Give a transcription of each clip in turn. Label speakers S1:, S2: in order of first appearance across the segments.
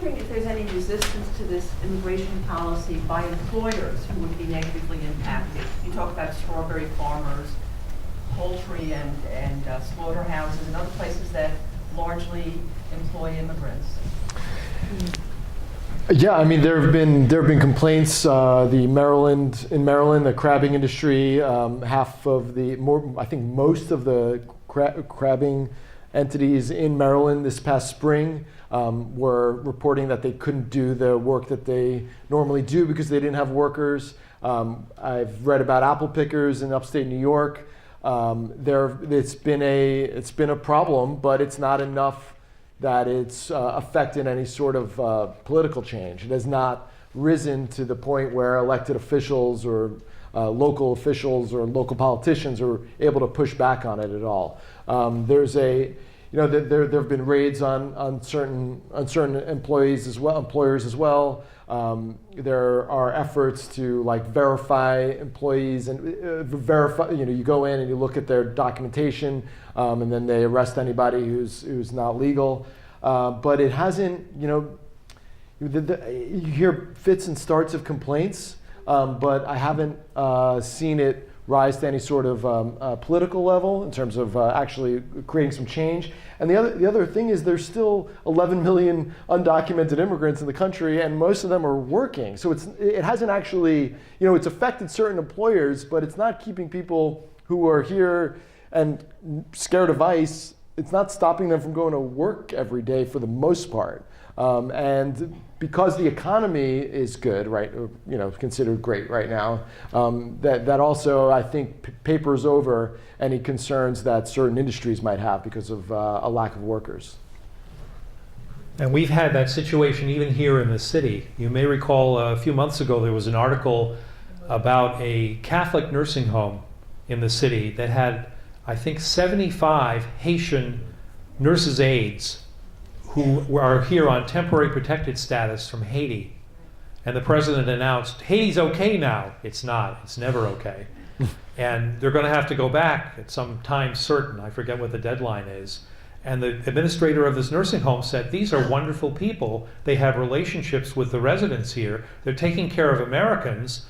S1: wondering if there's any resistance to this immigration policy by employers who would be negatively impacted. You talk about strawberry farmers, poultry and slaughterhouses and other places that largely employ immigrants.
S2: Yeah, I mean there have been complaints. In Maryland, the crabbing industry, I think most of the crabbing entities in Maryland this past spring were reporting that they couldn't do the work that they normally do because they didn't have workers. I've read about apple pickers in upstate New York. It's been a problem, but it's not enough that it's affected any sort of political change. It has not risen to the point where elected officials or local officials or local politicians are able to push back on it at all. There have been raids on certain employers as well. There are efforts to verify employees and verify. You go in and you look at their documentation, and then they arrest anybody who's not legal. But it hasn't. You hear fits and starts of complaints, but I haven't seen it rise to any sort of political level in terms of actually creating some change. And the other thing is there's still 11 million undocumented immigrants in the country, and most of them are working. So it hasn't actually, it's affected certain employers, but it's not keeping people who are here and scared of ICE. It's not stopping them from going to work every day for the most part. And because the economy is good, right, considered great right now, that also, I think, papers over any concerns that certain industries might have because of a lack of workers.
S3: And we've had that situation even here in the city. You may recall a few months ago there was an article about a Catholic nursing home in the city that had, I think, 75 Haitian nurses' aides who are here on temporary protected status from Haiti. And the president announced, Haiti's okay now. It's not. It's never okay. And they're going to have to go back at some time certain. I forget what the deadline is. And the administrator of this nursing home said, these are wonderful people. They have relationships with the residents here. They're taking care of Americans.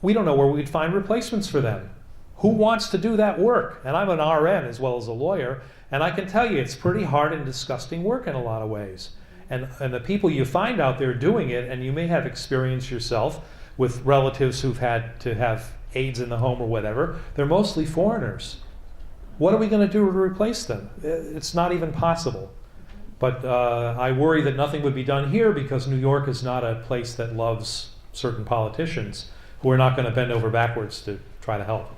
S3: We don't know where we'd find replacements for them. Who wants to do that work? And I'm an RN as well as a lawyer. And I can tell you, it's pretty hard and disgusting work in a lot of ways. And the people you find out there doing it, and you may have experience yourself with relatives who've had to have aides in the home or whatever, they're mostly foreigners. What are we going to do to replace them? It's not even possible. But I worry that nothing would be done here because New York is not a place that loves certain politicians who are not going to bend over backwards to try to help.